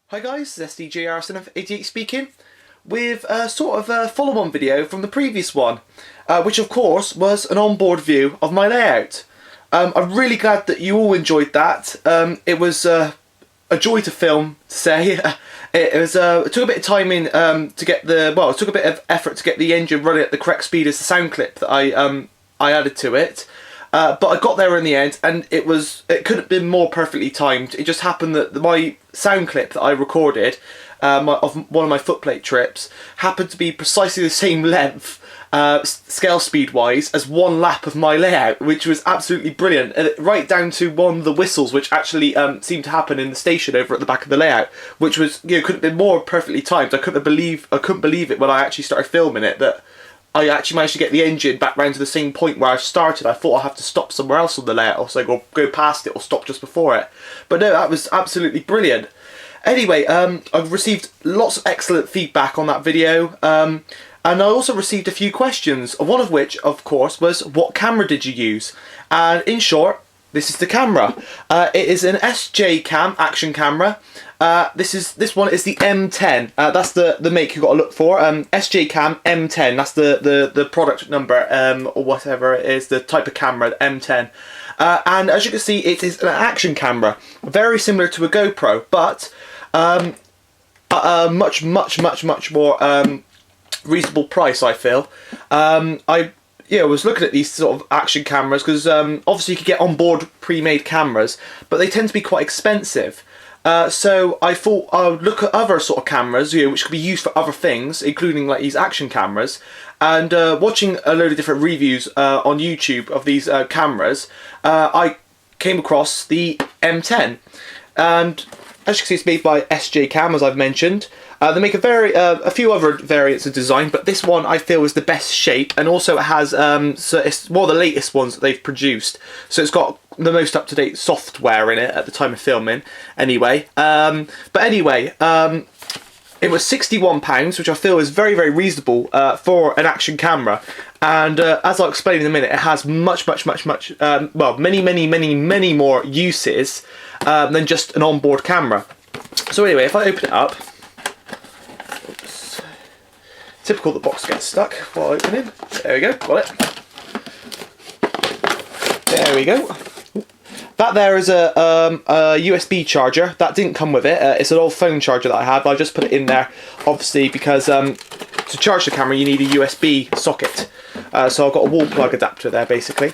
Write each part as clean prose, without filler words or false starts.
Hi guys, this is SDJR88 speaking with a sort of a follow-on video from the previous one, which of course was an onboard view of my layout. I'm really glad that you all enjoyed that. It was a joy to film, to say. It took a bit of timing to get it took a bit of effort to get the engine running at the correct speed as the sound clip that I added to it. But I got there in the end, and it could have been more perfectly timed. It just happened that my sound clip that I recorded of one of my footplate trips happened to be precisely the same length, scale speed wise, as one lap of my layout, which was absolutely brilliant. Right down to one of the whistles, which actually seemed to happen in the station over at the back of the layout, which was, couldn't have been more perfectly timed. I couldn't believe it when I actually started filming it, that I actually managed to get the engine back round to the same point where I started. I thought I'd have to stop somewhere else on the layout, so I go past it or stop just before it. But no, that was absolutely brilliant. Anyway, I've received lots of excellent feedback on that video, and I also received a few questions, one of which, of course, was what camera did you use? And in short, this is the camera. It is an SJ Cam action camera. This one is the M10. That's the make you've got to look for. SJ Cam M10. That's the product number, or whatever it is, the type of camera, the M10. And as you can see, it is an action camera, very similar to a GoPro, but much more reasonable price, I feel. I was looking at these sort of action cameras because obviously you could get onboard pre-made cameras, but they tend to be quite expensive. So I thought I would look at other sort of cameras, which could be used for other things, including like these action cameras. And watching a load of different reviews on YouTube of these cameras, I came across the M10, and as you can see, it's made by SJ Cam, as I've mentioned. They make a few other variants of design, but this one I feel is the best shape, and also it has so it's one of the latest ones that they've produced. So it's got the most up-to-date software in it at the time of filming. Anyway, it was £61, which I feel is very, very reasonable for an action camera. And as I'll explain in a minute, it has many more uses than just an onboard camera. So anyway, if I open it up, oops, typical the box gets stuck while opening. There we go, got it. There we go. That there is a USB charger. That didn't come with it. It's an old phone charger that I had, but I just put it in there, obviously, because to charge the camera you need a USB socket. So I've got a wall plug adapter there, basically.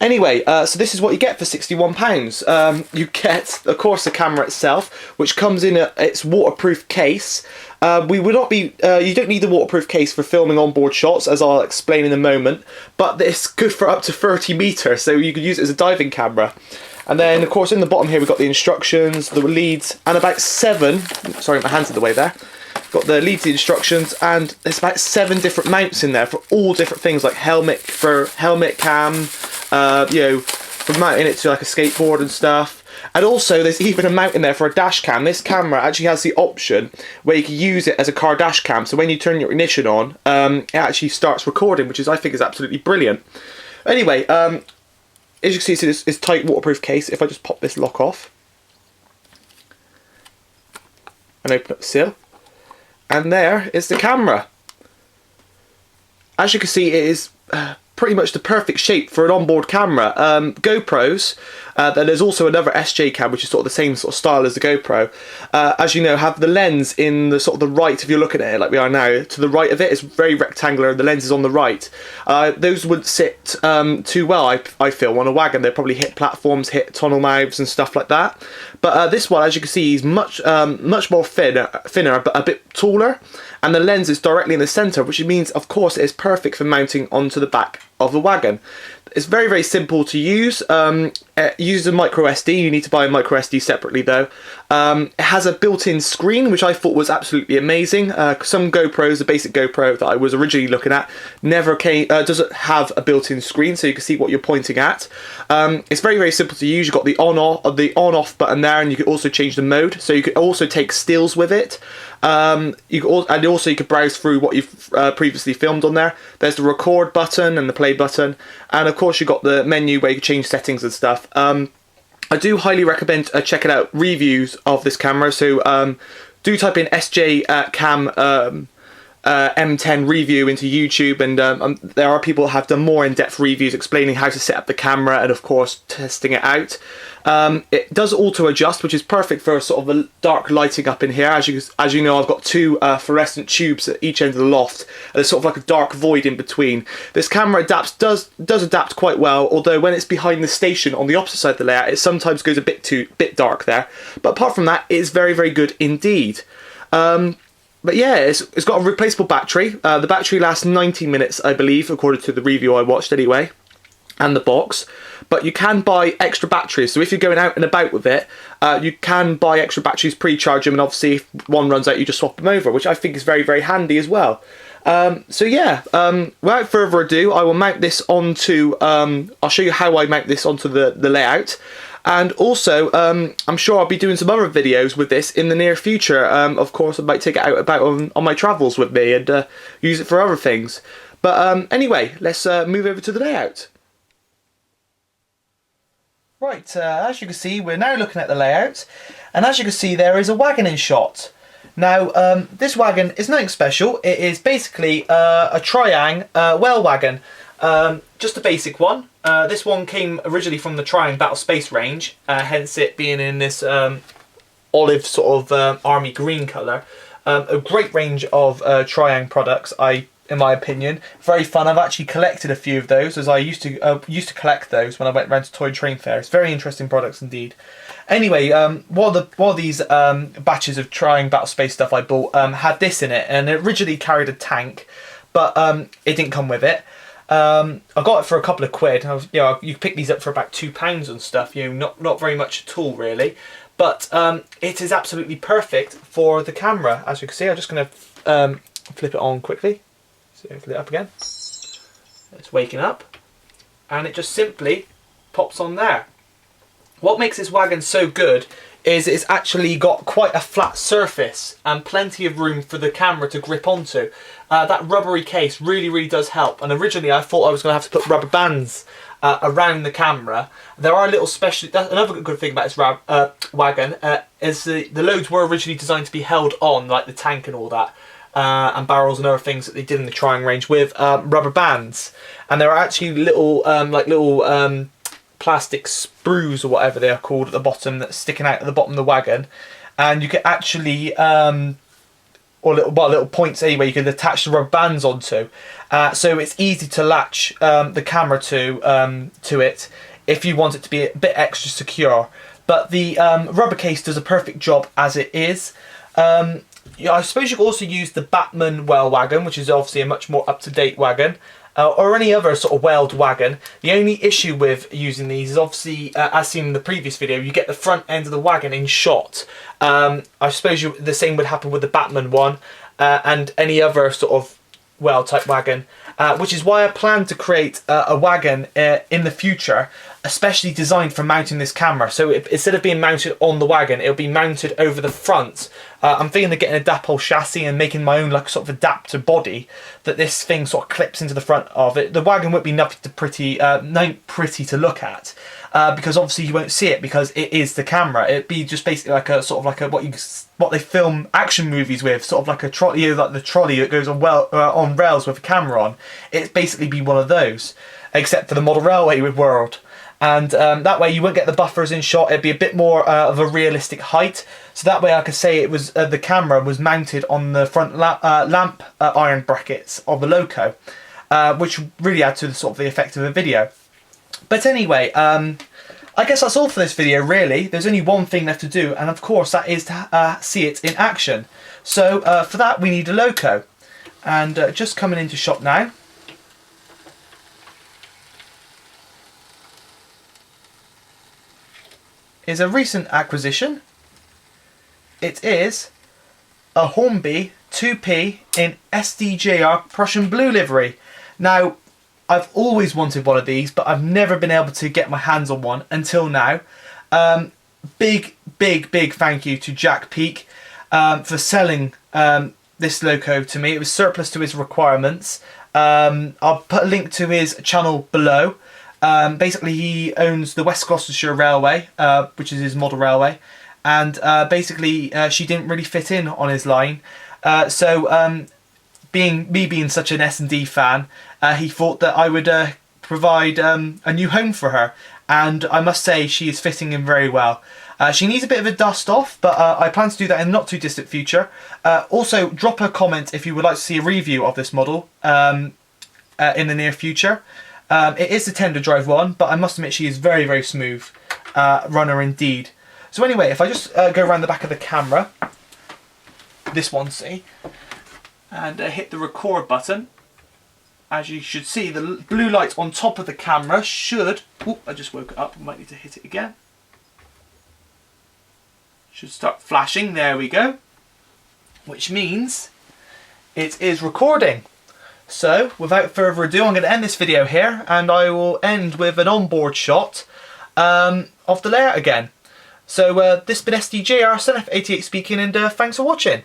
Anyway, so this is what you get for £61. You get, of course, the camera itself, which comes in its waterproof case. You don't need the waterproof case for filming onboard shots, as I'll explain in a moment, but it's good for up to 30 meters, so you could use it as a diving camera. And then, of course, in the bottom here we've got the instructions, the leads, and about 7, sorry, my hand's in the way there. Got the leads, the instructions, and there's about 7 different mounts in there for all different things, like helmet cam, for mounting it to like a skateboard and stuff. And also there's even a mount in there for a dash cam. This camera actually has the option where you can use it as a car dash cam, so when you turn your ignition on, it actually starts recording, which I think is absolutely brilliant. Anyway, as you can see, it's this tight waterproof case. If I just pop this lock off and open up the seal, and there is the camera. As you can see, it is pretty much the perfect shape for an onboard camera. GoPros, then there's also another SJ Cam, which is sort of the same sort of style as the GoPro. As you know, have the lens in the sort of the right, if you're looking at it like we are now, to the right of it is very rectangular, and the lens is on the right. Those wouldn't sit too well, I feel, on a wagon. They'd probably hit platforms, hit tunnel mouths and stuff like that. But this one, as you can see, is much more thinner, but a bit taller, and the lens is directly in the centre, which means, of course, it is perfect for mounting onto the back of the wagon. It's very, very simple to use. It uses a micro SD. You need to buy a micro SD separately, though. It has a built-in screen, which I thought was absolutely amazing. Some GoPros, the basic GoPro that I was originally looking at, doesn't have a built-in screen, so you can see what you're pointing at. It's very, very simple to use. You've got the on-off button there, and you can also change the mode. So you can also take stills with it. You could browse through what you've previously filmed on there. There's the record button and the play button, and of course you've got the menu where you can change settings and stuff. I do highly recommend checking out reviews of this camera. So do type in SJ Cam M10 review into YouTube, and there are people that have done more in-depth reviews explaining how to set up the camera and of course testing it out. It does auto adjust, which is perfect for sort of a dark lighting up in here. As you know, I've got two fluorescent tubes at each end of the loft, and there's sort of like a dark void in between. This camera does adapt quite well, although when it's behind the station on the opposite side of the layout, it sometimes goes a bit dark there. But apart from that, it's very, very good indeed. But yeah, it's got a replaceable battery. The battery lasts 90 minutes, I believe, according to the review I watched anyway, and the box. But you can buy extra batteries, so if you're going out and about with it, you can buy extra batteries, pre-charge them, and obviously if one runs out, you just swap them over, which I think is very, very handy as well. So yeah, without further ado, I will mount this onto, I'll show you how I mount this onto the layout. And also, I'm sure I'll be doing some other videos with this in the near future. Of course, I might take it out about on my travels with me and use it for other things. But anyway, let's move over to the layout. Right, as you can see, we're now looking at the layout. And as you can see, there is a wagon in shot. Now, this wagon is nothing special. It is basically a Triang well wagon. Just a basic one. This one came originally from the Triang Battle Space range, hence it being in this olive sort of army green colour. A great range of Triang products, in my opinion. Very fun. I've actually collected a few of those, as I used to collect those when I went around to toy train fairs. Very interesting products indeed. Anyway, one of these batches of Triang Battle Space stuff I bought had this in it, and it originally carried a tank, but it didn't come with it. I got it for a couple of quid. You can pick these up for about £2 and stuff. Not very much at all really, but it is absolutely perfect for the camera. As you can see, I'm just going to flip it on quickly. So flip it up again. It's waking up, and it just simply pops on there. What makes this wagon so good is it's actually got quite a flat surface and plenty of room for the camera to grip onto. That rubbery case really does help, and originally I thought I was going to have to put rubber bands around the camera. There are little special... Another good thing about this wagon is the loads were originally designed to be held on, like the tank and all that, and barrels and other things that they did in the Triang range with rubber bands. And there are actually little plastic sprues or whatever they are called at the bottom that's sticking out at the bottom of the wagon, and you can actually little points anyway you can attach the rubber bands onto, so it's easy to latch the camera to it if you want it to be a bit extra secure. But the rubber case does a perfect job as it is. I suppose you could also use the Batman well wagon, which is obviously a much more up-to-date wagon, or any other sort of welled wagon. The only issue with using these is obviously, as seen in the previous video, you get the front end of the wagon in shot. I suppose the same would happen with the Batman one and any other sort of well type wagon, which is why I plan to create a wagon in the future, especially designed for mounting this camera. So instead of being mounted on the wagon, it'll be mounted over the front. I'm thinking of getting a dapole chassis and making my own like sort of adapter body that this thing sort of clips into the front of it. The wagon won't be nothing pretty to look at, because obviously you won't see it because it is the camera. It'd be just basically like a sort of like a what they film action movies with, sort of like a trolley, like the trolley that goes on on rails with a camera on. It'd basically be one of those, except for the model railway world. And that way you won't get the buffers in shot. It'd be a bit more of a realistic height. So that way I could say it was the camera was mounted on the front lamp iron brackets of the loco, which really add to the sort of the effect of a video. But anyway, I guess that's all for this video really. There's only one thing left to do, and of course that is to see it in action. So for that we need a loco, and just coming into shop now. Is a recent acquisition. It is a Hornby 2P in SDJR Prussian blue livery. Now, I've always wanted one of these, but I've never been able to get my hands on one until now. Big thank you to Jack Peak for selling this loco to me. It was surplus to his requirements. I'll put a link to his channel below. Basically he owns the West Gloucestershire Railway, which is his model railway, and basically she didn't really fit in on his line. So being such an S&D fan, he thought that I would provide a new home for her, and I must say she is fitting in very well. She needs a bit of a dust off, but I plan to do that in the not too distant future. Also, drop a comment if you would like to see a review of this model in the near future. It is the tender drive one, but I must admit she is very, very smooth runner indeed. So anyway, if I just go around the back of the camera, this one, see, and hit the record button, as you should see, the blue light on top of the camera should... Oh, I just woke it up. I might need to hit it again. Should start flashing. There we go. Which means it is recording. So, without further ado, I'm going to end this video here, and I will end with an onboard shot of the layout again. So, this has been S&DR, SNF88 speaking, and thanks for watching.